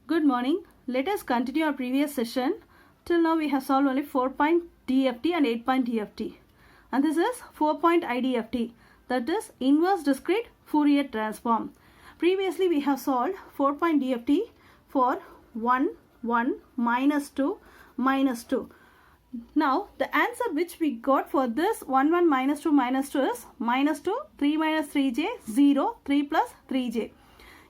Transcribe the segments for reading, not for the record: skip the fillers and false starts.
Good morning. Let us continue our previous session. Till now we have solved only 4-point DFT and 8-point DFT. And this is 4-point IDFT, that is inverse discrete Fourier transform. Previously we have solved 4-point DFT for 1, 1, minus 2, minus 2. Now the answer which we got for this 1, 1, minus 2 is minus 2, 3 minus 3j, 0, 3 plus 3j.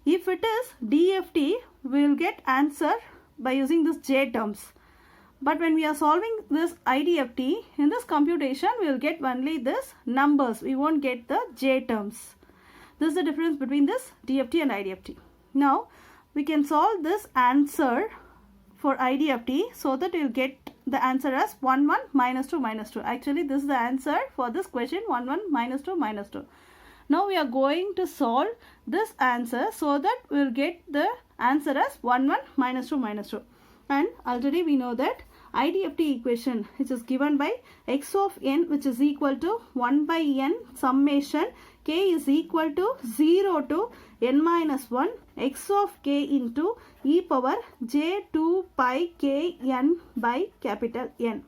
If it is DFT, we will get answer by using this j terms. But when we are solving this IDFT, in this computation, we will get only this numbers. We won't get the j terms. This is the difference between this DFT and IDFT. Now, we can solve this answer for IDFT so that we will get the answer as 1, 1, minus 2, minus 2. Actually, this is the answer for this question 1, 1, minus 2, minus 2. Now we are going to solve this answer so that we will get the answer as 1, 1, minus 2, minus 2. And already we know that IDFT equation which is given by x of n which is equal to 1 by n summation k is equal to 0 to n minus 1 x of k into e power j 2 pi k n by capital N.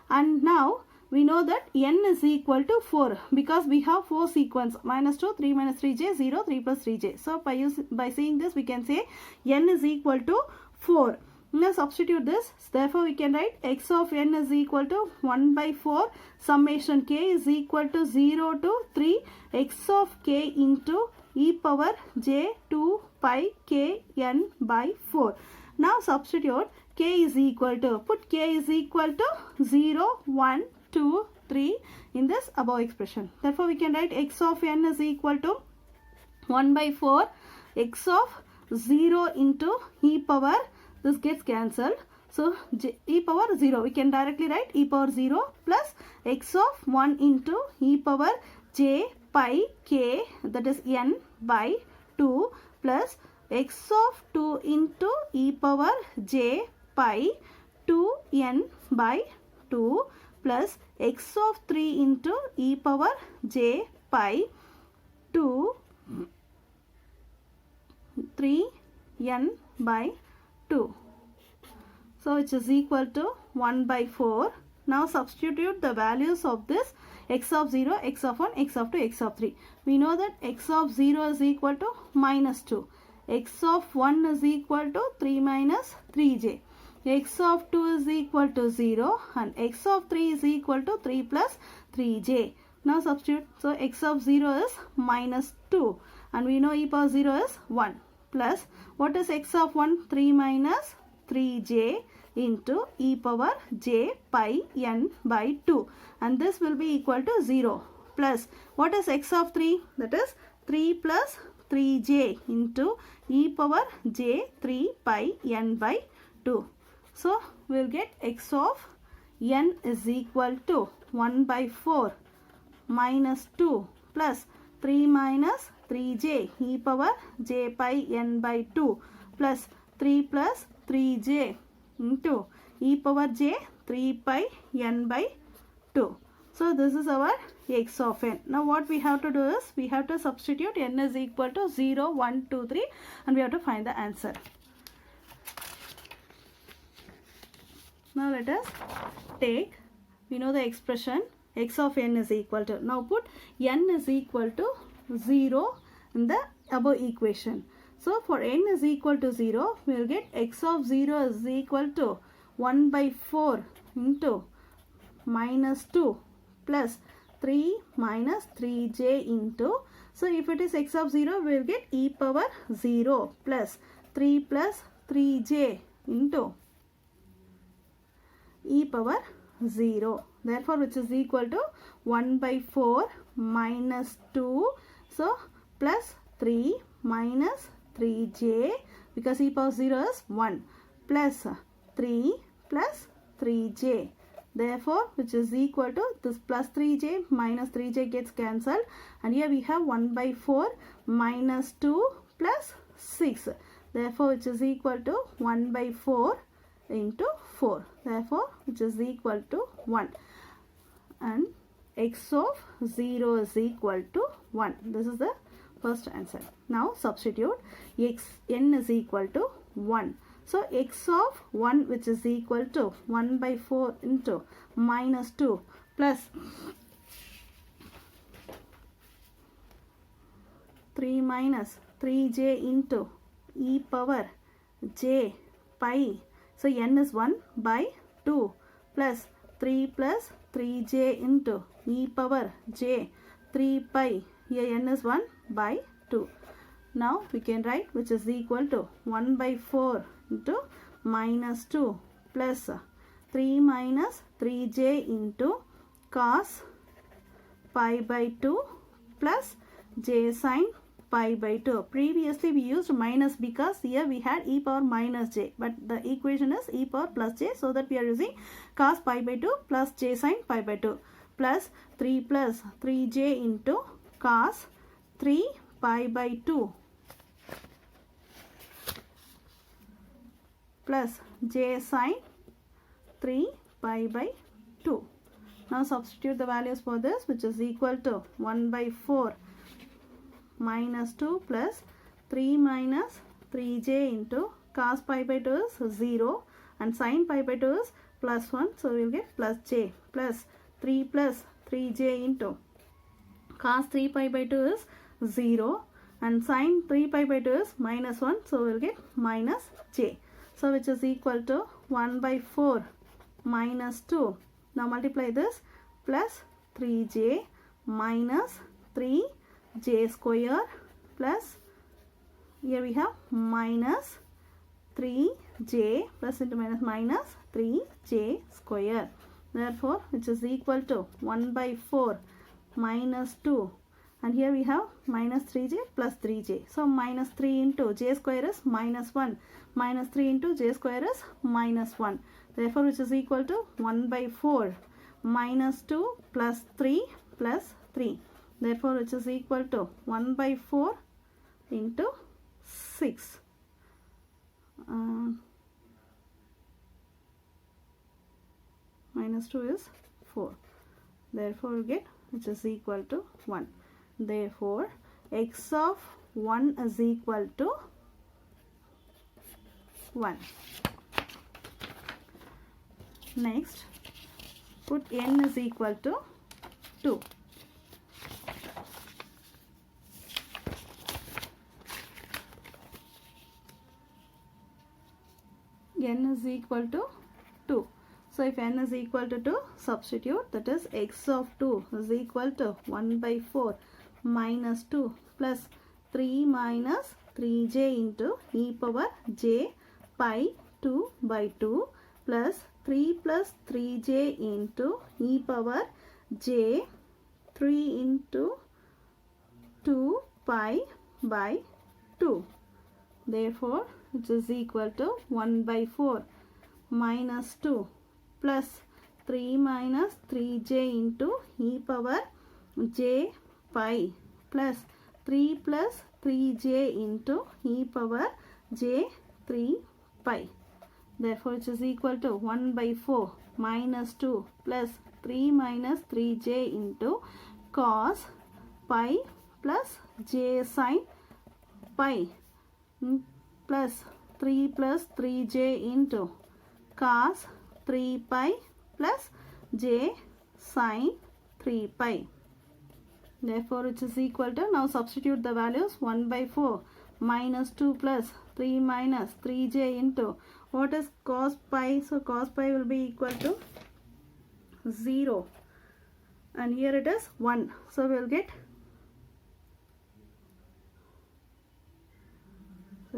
And now we know that n is equal to 4 because we have 4 sequence minus 2, 3 minus 3j, 0, 3 plus 3j. So by seeing this we can say n is equal to 4. Now substitute this. Therefore we can write x of n is equal to 1 by 4 summation k is equal to 0 to 3 x of k into e power j 2 pi k n by 4. Now substitute k is equal to, put k is equal to 0, 1, 2, 3 in this above expression. Therefore, we can write x of n is equal to 1 by 4 x of 0 into e power, this gets cancelled. So, e power 0, we can directly write e power 0 plus x of 1 into e power j pi k, that is n by 2 plus x of 2 into e power j pi 2 n by 2 plus x of 3 into e power j pi 2 3 n by 2. So which is equal to 1 by 4. Now substitute the values of this x of 0, x of 1, x of 2, x of 3. We know that x of 0 is equal to minus 2. X of 1 is equal to 3 minus 3j. X of 2 is equal to 0 and x of 3 is equal to 3 plus 3j. Now substitute. So x of 0 is minus 2 and we know e power 0 is 1 plus what is x of 1? 3 minus 3j into e power j pi n by 2 and this will be equal to 0 plus what is x of 3? That is 3 plus 3j into e power j 3 pi n by 2. So, we will get x of n is equal to 1 by 4 minus 2 plus 3 minus 3j e power j pi n by 2 plus 3 plus 3j into e power j 3 pi n by 2. So, this is our x of n. Now, what we have to do is, we have to substitute n is equal to 0, 1, 2, 3 and we have to find the answer. Now let us take, we know the expression x of n is equal to, now put n is equal to 0 in the above equation. So for n is equal to 0, we will get x of 0 is equal to 1 by 4 into minus 2 plus 3 minus 3j into, so if it is x of 0, we will get e power 0 plus 3 plus 3j into e power 0. Therefore, which is equal to 1 by 4 minus 2. So, plus 3 minus 3j because e power 0 is 1 plus 3 plus 3j. Therefore, which is equal to this plus 3j minus 3j gets cancelled and here we have 1 by 4 minus 2 plus 6. Therefore, which is equal to 1 by 4 into 4. Therefore, which is equal to 1 and x of 0 is equal to 1. This is the first answer. Now substitute n is equal to 1. So x of 1 which is equal to 1 by 4 into minus 2 plus 3 minus 3j into e power j pi. So n is 1 by 2 plus 3 plus 3j into e power j 3 pi. Here n is 1 by 2. Now we can write which is equal to 1 by 4 into minus 2 plus 3 minus 3j into cos pi by 2 plus j sin pi by 2. Previously we used minus because here we had e power minus j, but the equation is e power plus j, so that we are using cos pi by 2 plus j sin pi by 2 plus 3 plus 3j into cos 3 pi by 2 plus j sin 3 pi by 2. Now substitute the values for this, which is equal to 1 by 4 minus 2 plus 3 minus 3j into cos pi by 2 is 0 and sin pi by 2 is plus 1. So we will get plus j plus 3 plus 3j into cos 3 pi by 2 is 0 and sin 3 pi by 2 is minus 1. So we will get minus j. So which is equal to 1 by 4 minus 2. Now multiply this plus 3j minus 3j square plus here we have minus 3j plus into minus 3j square. Therefore which is equal to 1 by 4 minus 2 and here we have minus 3j plus 3j. So minus 3 into j square is minus 1. Minus 3 into j square is minus 1. Therefore which is equal to 1 by 4 minus 2 plus 3 plus 3. Therefore which is equal to 1 by 4 into 6. Minus 2 is 4. Therefore we get which is equal to 1. Therefore x of 1 is equal to 1. Next, put n is equal to 2. N is equal to 2. So if n is equal to 2, substitute, that is x of 2 is equal to 1 by 4 minus 2 plus 3 minus 3j into e power j pi 2 by 2 plus 3 plus 3j into e power j 3 into 2 pi by 2. Therefore, which is equal to 1 by 4 minus 2 plus 3 minus 3j into e power j pi plus 3 plus 3j into e power j 3 pi. Therefore, which is equal to 1 by 4 minus 2 plus 3 minus 3j into cos pi plus j sin pi plus 3 plus 3j into cos 3 pi plus j sin 3 pi. Therefore, which is equal to, now substitute the values, 1 by 4 minus 2 plus 3 minus 3j into, what is cos pi? So cos pi will be equal to 0 and here it is 1. So we will get,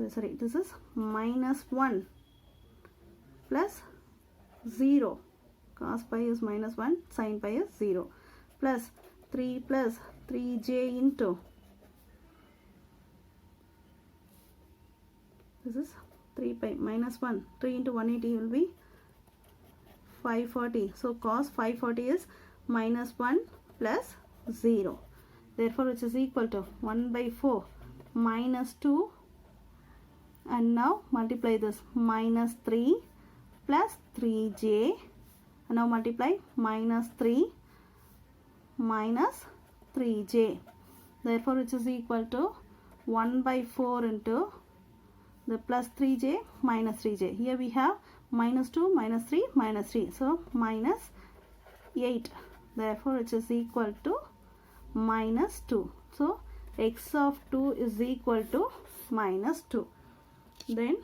sorry, this is minus 1 plus 0. Cos pi is minus 1, sin pi is 0 plus 3 plus 3j into, this is 3 pi minus 1, 3 into 180 will be 540. So cos 540 is minus 1 plus 0. Therefore, which is equal to 1 by 4 minus 2 and now multiply this minus 3 plus 3j and now multiply minus 3 minus 3j. Therefore, which is equal to 1 by 4 into the plus 3j minus 3j. Here we have minus 2 minus 3 minus 3. So minus 8. Therefore it is equal to minus 2. So x of 2 is equal to minus 2. Then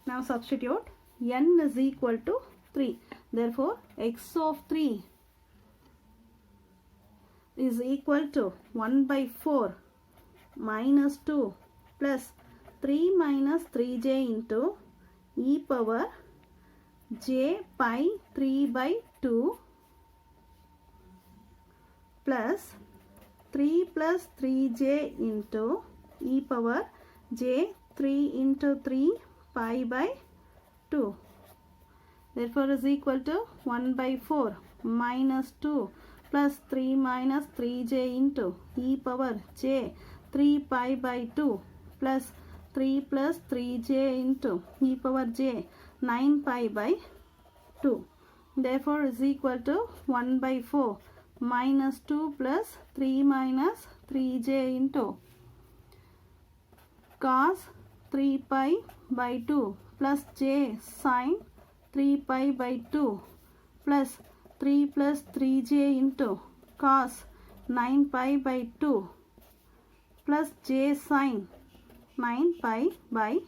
now substitute n is equal to 3. Therefore x of 3 is equal to 1 by 4 minus 2 plus 3 minus 3j into e power j pi 3 by 2 plus 3 plus 3j into e power j 3 into 3 pi by 2. Therefore is equal to 1 by 4 minus 2 plus 3 minus 3j into e power j 3 pi by 2 plus 3 plus 3j into e power j 9 pi by 2. Therefore is equal to 1 by 4 minus 2 plus 3 minus 3j into cos 3 pi by 2 plus j sin 3 pi by 2 plus 3 plus 3j into cos 9 pi by 2 plus j sin 9 pi by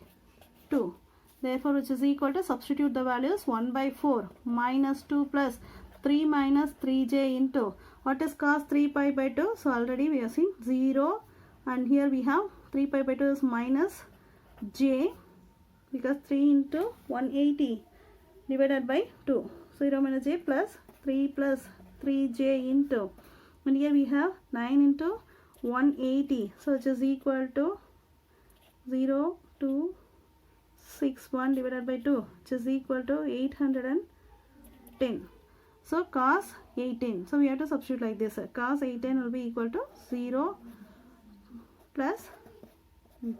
2. Therefore which is equal to, substitute the values, 1 by 4 minus 2 plus 3 minus 3j into, what is cos 3 pi by 2? So already we have seen 0, and here we have 3 pi by 2 is minus j, because 3 into 180 divided by 2. 0 minus j plus 3 plus 3j into, and here we have 9 into 180. So it is equal to 0 2 6 1 divided by 2, which is equal to 810. So cos 18. So we have to substitute like this. Cos 18 will be equal to 0 plus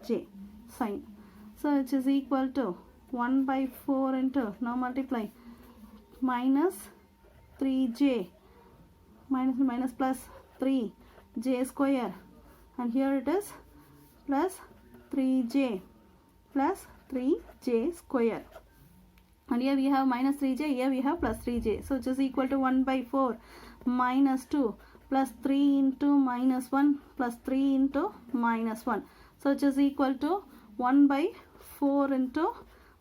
j sin. So it is equal to 1 by 4 into, now multiply, minus 3j minus plus 3j square, and here it is plus 3j plus 3j square, and here we have minus 3j, here we have plus 3j. So it is equal to 1 by 4 minus 2 plus 3 into minus 1 plus 3 into minus 1. So it is equal to 1 by 4 into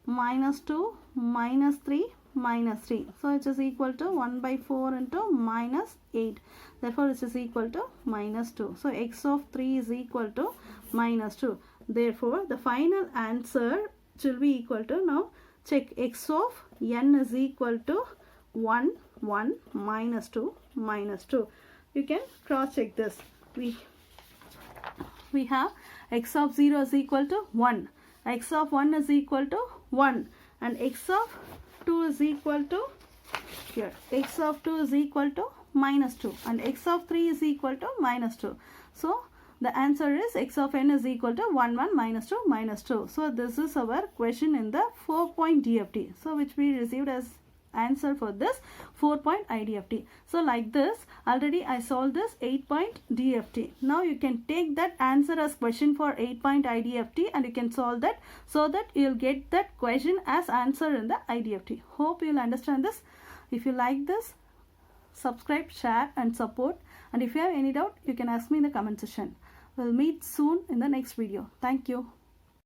minus 2 minus 3 minus 3. So it is equal to 1 by 4 into minus 8. Therefore it is equal to minus 2. So x of 3 is equal to minus 2. Therefore the final answer will be equal to, now check, x of n is equal to 1 1 minus 2 minus 2. You can cross check this. We have x of 0 is equal to 1, x of 1 is equal to 1, and x of 2 is equal to, here x of 2 is equal to minus 2, and x of 3 is equal to minus 2. So the answer is x of n is equal to 1 1 minus 2 minus 2. So this is our question in the 4-point DFT. So which we received as answer for this 4-point IDFT. So like this, already I solved this 8-point DFT. Now you can take that answer as question for 8-point IDFT, and you can solve that, so that you'll get that question as answer in the IDFT. Hope you'll understand this. If you like this, subscribe, share and support, and if you have any doubt, you can ask me in the comment section. We'll meet soon in the next video. Thank you.